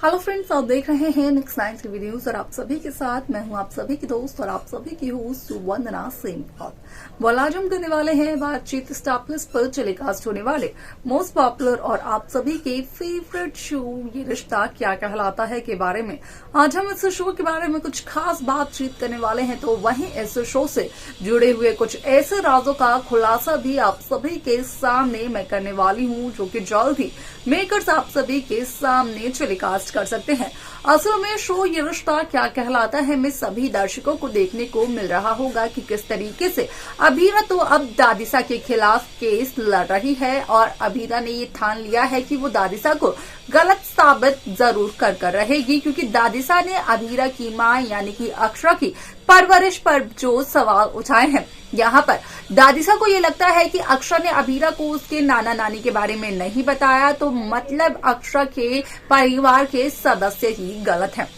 Hello friends, आप देख रहे हैं नेक्स्ट नाइट की वीडियोस और आप सभी के साथ मैं हूं आप सभी की दोस्त और आप सभी की होस्ट वंदना सिंह। और आज हम करने वाले हैं बातचीत स्टार प्लस पर टेलीकास्ट होने वाले मोस्ट पॉपुलर और आप सभी के फेवरेट शो ये रिश्ता क्या कहलाता है के बारे में। आज हम इस शो के बारे में कुछ खास बातचीत करने वाले हैं, तो वहीं इस शो से जुड़े हुए कुछ ऐसे राजों का खुलासा भी आप सभी के सामने मैं करने वाली हूँ, जो कि जल्द ही मेकर्स आप सभी के सामने टेलीकास्ट कर सकते हैं। असल में शो ये रिश्ता क्या कहलाता है में सभी दर्शकों को देखने को मिल रहा होगा कि किस तरीके से अभीरा तो अब दादिसा के खिलाफ केस लड़ रही है और अभीरा ने ये ठान लिया है कि वो दादिसा को गलत साबित जरूर कर रहेगी, क्योंकि दादिसा ने अभीरा की मां यानी कि अक्षरा की परवरिश पर जो सवाल उठाए हैं। यहाँ पर दादिसा को ये लगता है कि अक्षरा ने अभीरा को उसके नाना नानी के बारे में नहीं बताया, तो मतलब अक्षरा के परिवार के सदस्य ही गलत हैं।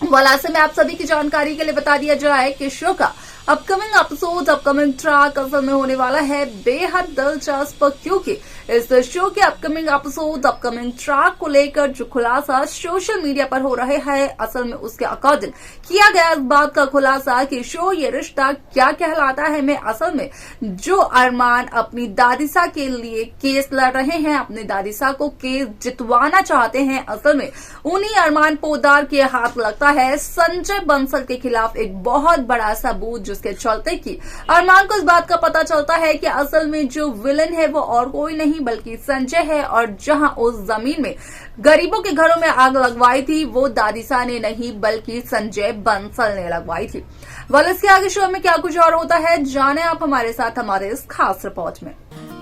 वैसे में आप सभी की जानकारी के लिए बता दिया जाए कि शो का अपकमिंग एपिसोड अपकमिंग ट्रैक असल में होने वाला है बेहद दिलचस्प, क्योंकि इस शो के अपकमिंग एपिसोड अपकमिंग ट्रैक को लेकर जो खुलासा सोशल मीडिया पर हो रहे हैं, असल में उसके अकॉर्डिंग किया गया इस बात का खुलासा कि शो ये रिश्ता क्या कहलाता है में असल में जो अरमान अपनी दादिसा के लिए केस लड़ रहे हैं, अपनी दादिसा को केस जितवाना चाहते हैं, असल में उन्हीं अरमान पोदार के हाथ लगता है संजय बंसल के खिलाफ एक बहुत बड़ा सबूत, जिसके चलते कि अरमान को इस बात का पता चलता है कि असल में जो विलन है वो और कोई नहीं बल्कि संजय है, और जहां उस जमीन में गरीबों के घरों में आग लगवाई थी वो दादिसा ने नहीं बल्कि संजय बंसल ने लगवाई थी। इसके आगे शो में क्या कुछ और होता है जाने आप हमारे साथ हमारे इस खास रिपोर्ट में।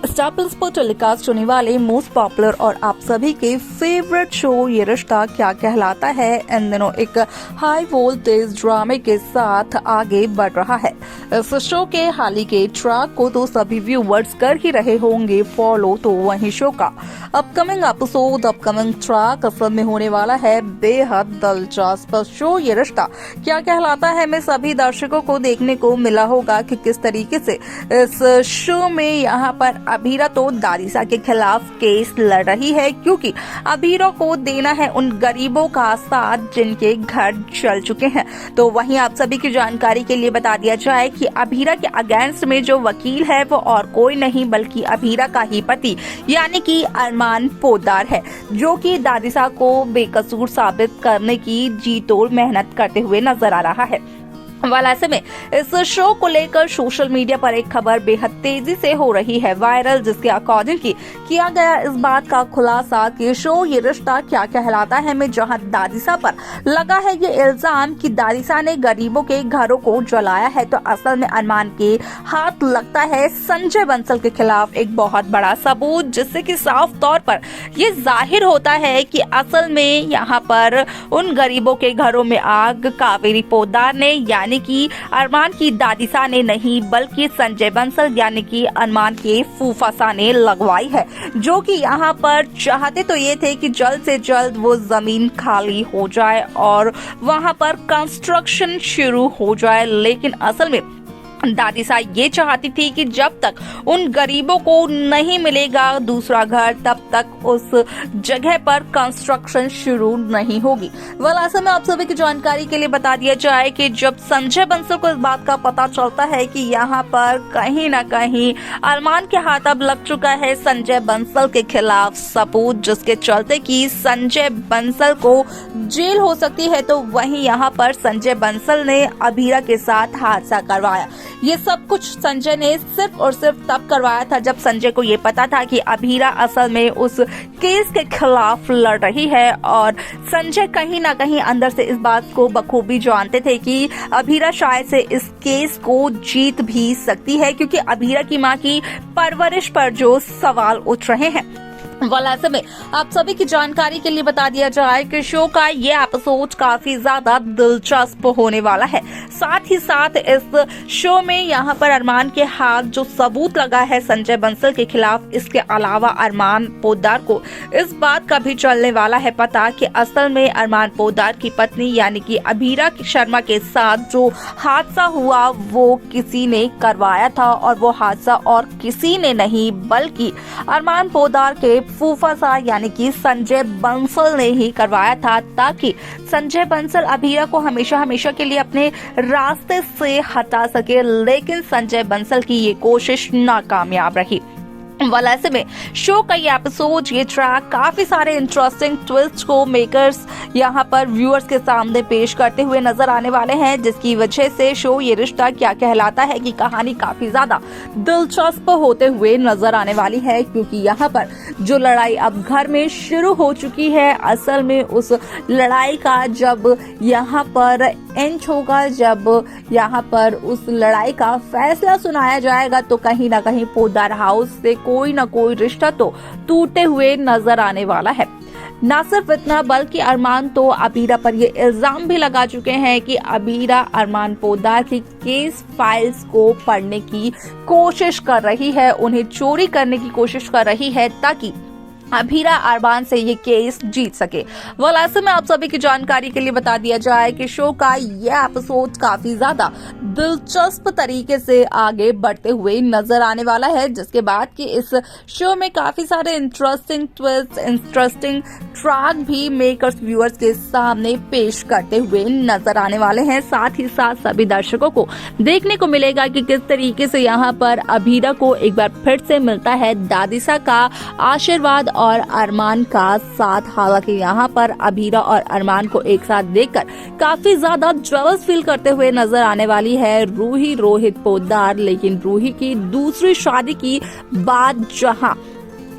स्टार प्लस पर टेलीकास्ट होने वाले मोस्ट पॉपुलर और आप सभी के फेवरेट शो ये रिश्ता क्या कहलाता है इन दिनों एक हाई वोल्टेज ड्रामे के साथ आगे बढ़ रहा है। इस शो के हाल ही के ट्रैक को तो सभी व्यूवर्स कर ही रहे होंगे फॉलो, तो वहीं शो का अपकमिंग एपिसोड अपकमिंग ट्रैक असल में होने वाला है बेहद दिलचस्प। शो ये रिश्ता क्या कहलाता है में सभी दर्शकों को देखने को मिला होगा कि किस तरीके से इस शो में यहाँ पर अभीरा तो दादिसा के खिलाफ केस लड़ रही है, क्योंकि अभीरा को देना है उन गरीबों का साथ जिनके घर जल चुके हैं। तो वहीं आप सभी की जानकारी के लिए बता दिया जाए कि अभीरा के अगेंस्ट में जो वकील है वो और कोई नहीं बल्कि अभीरा का ही पति यानी कि अरमान पोदार है, जो कि दादिसा को बेकसूर साबित करने की जी तोड़ मेहनत करते हुए नजर आ रहा है। ऐसे में इस शो को लेकर सोशल मीडिया पर एक खबर बेहद तेजी से हो रही है वायरल, जिसके अकॉर्डिंग किया गया इस बात का खुलासा कि शो ये रिश्ता क्या कहलाता है में जहां दादिसा पर लगा है ये इल्जाम कि दादिसा ने गरीबों के घरों को जलाया है, तो असल में अरमान के हाथ लगता है संजय बंसल के खिलाफ एक बहुत बड़ा सबूत, जिससे कि साफ तौर पर ये जाहिर होता है कि असल में यहाँ पर उन गरीबों के घरों में आग कावेरी पोदार ने यानी कि अरमान की दादिसा ने नहीं बल्कि संजय बंसल यानी कि अरमान के फूफासा ने लगवाई है, जो कि यहाँ पर चाहते तो ये थे कि जल्द से जल्द वो जमीन खाली हो जाए और वहाँ पर कंस्ट्रक्शन शुरू हो जाए, लेकिन असल में दादिसा ये चाहती थी कि जब तक उन गरीबों को नहीं मिलेगा दूसरा घर तब तक उस जगह पर कंस्ट्रक्शन शुरू नहीं होगी। ऐसे में आप सभी की जानकारी के लिए बता दिया जाए कि जब संजय बंसल को इस बात का पता चलता है कि यहाँ पर कहीं न कहीं अरमान के हाथ अब लग चुका है संजय बंसल के खिलाफ सबूत, जिसके चलते कि संजय बंसल को जेल हो सकती है, तो वहीं यहाँ पर संजय बंसल ने अभीरा के साथ हादसा करवाया। ये सब कुछ संजय ने सिर्फ और सिर्फ तब करवाया था जब संजय को ये पता था कि अभीरा असल में उस केस के खिलाफ लड़ रही है, और संजय कहीं ना कहीं अंदर से इस बात को बखूबी जानते थे कि अभीरा शायद से इस केस को जीत भी सकती है, क्योंकि अभीरा की मां की परवरिश पर जो सवाल उठ रहे हैं। ऐसे में आप सभी की जानकारी के लिए बता दिया जाए कि शो का ये एपिसोड काफी ज्यादा दिलचस्प होने वाला है। साथ ही साथ इस शो में यहाँ पर अरमान के हाथ जो सबूत लगा है संजय बंसल के खिलाफ, इसके अलावा अरमान पोदार को इस बात का भी चलने वाला है पता कि असल में अरमान पोदार की पत्नी यानी कि अभीरा शर्मा के साथ जो हादसा हुआ वो किसी ने करवाया था, और वो हादसा और किसी ने नहीं बल्कि अरमान पोदार के फूफासा यानी कि संजय बंसल ने ही करवाया था, ताकि संजय बंसल अभीरा को हमेशा हमेशा के लिए अपने रास्ते से हटा सके। लेकिन संजय बंसल की ये कोशिश नाकामयाब रही। वाला ऐसे में शो का ये एपिसोड, ये ट्रैक काफी सारे इंटरेस्टिंग ट्विस्ट को मेकर्स यहाँ पर व्यूअर्स के सामने पेश करते हुए नजर आने वाले हैं, जिसकी वजह से शो ये रिश्ता क्या कहलाता है कि कहानी काफी ज्यादा दिलचस्प होते हुए नजर आने वाली है। क्योंकि यहाँ पर जो लड़ाई अब घर में शुरू हो चुकी है, असल में उस लड़ाई का जब यहाँ पर एंड होगा, जब यहाँ पर उस लड़ाई का फैसला सुनाया जाएगा, तो कहीं ना कहीं पोद्दार हाउस से कोई ना कोई रिश्ता तो टूटे हुए नजर आने वाला है। न सिर्फ इतना, बल्कि अरमान तो अबीरा पर ये इल्जाम भी लगा चुके हैं कि अबीरा अरमान पोद्दार की केस फाइल्स को पढ़ने की कोशिश कर रही है, उन्हें चोरी करने की कोशिश कर रही है, ताकि अबीरा अरमान से ये केस जीत सके। वेल, ऐसे में आप सभी की जानकारी के लिए बता दिया जाए कि शो का ये एपिसोड काफी ज्यादा दिलचस्प तरीके से आगे बढ़ते हुए नजर आने वाला है, जिसके बाद कि इस शो में काफी सारे इंटरेस्टिंग ट्विस्ट, इंटरेस्टिंग ट्रैक भी मेकर्स व्यूअर्स के सामने पेश करते हुए नजर आने वाले हैं। साथ ही साथ सभी दर्शकों को देखने को मिलेगा कि किस तरीके से यहाँ पर अबीरा को एक बार फिर से मिलता है दादिसा का आशीर्वाद और अरमान का साथ। हालांकि यहाँ पर अबीरा और अरमान को एक साथ देखकर काफी ज्यादा जेलस फील करते हुए नजर आने वाली है रूही रोहित पोद्दार। लेकिन रूही की दूसरी शादी की बात जहां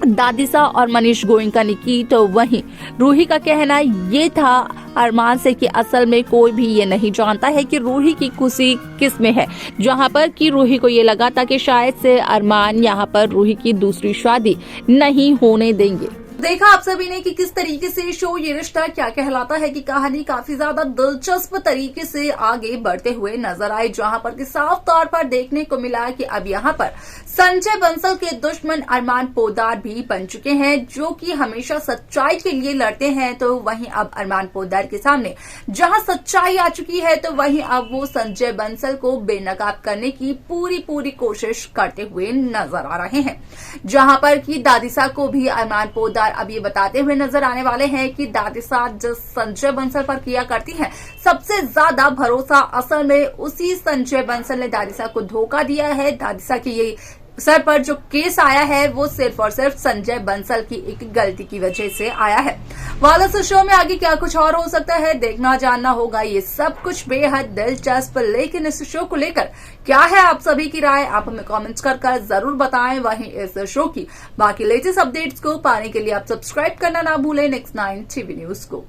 दादिसा और मनीष गोयनका ने की, तो वहीं रूही का कहना ये था अरमान से कि असल में कोई भी ये नहीं जानता है कि रूही की खुशी किस में है। जहां पर कि रूही को ये लगा था कि शायद से अरमान यहाँ पर रूही की दूसरी शादी नहीं होने देंगे। देखा आप सभी ने कि किस तरीके से शो ये रिश्ता क्या कहलाता है की कहानी काफी ज्यादा दिलचस्प तरीके से आगे बढ़ते हुए नजर आई, जहां पर कि साफ तौर पर देखने को मिला कि अब यहाँ पर संजय बंसल के दुश्मन अरमान पोद्दार भी बन चुके हैं, जो कि हमेशा सच्चाई के लिए लड़ते हैं। तो वहीं अब अरमान पोद्दार के सामने जहां सच्चाई आ चुकी है, तो वहीं अब वो संजय बंसल को बेनकाब करने की पूरी कोशिश करते हुए नजर आ रहे हैं। जहां पर कि दादिसा को भी अरमान पोद्दार अब ये बताते हुए नजर आने वाले हैं कि दादिसा जिस संजय बंसल पर किया करती है सबसे ज्यादा भरोसा, असल में उसी संजय बंसल ने दादिसा को धोखा दिया है। दादिसा की ये सर पर जो केस आया है वो सिर्फ और सिर्फ संजय बंसल की एक गलती की वजह से आया है। वाला शो में आगे क्या कुछ और हो सकता है, देखना जानना होगा। ये सब कुछ बेहद दिलचस्प, लेकिन इस शो को लेकर क्या है आप सभी की राय, आप हमें कमेंट्स कर जरूर बताएं। वहीं इस शो की बाकी लेटेस्ट अपडेट्स को पाने के लिए आप सब्सक्राइब करना ना भूलें नेक्स्ट 9 टीवी न्यूज को।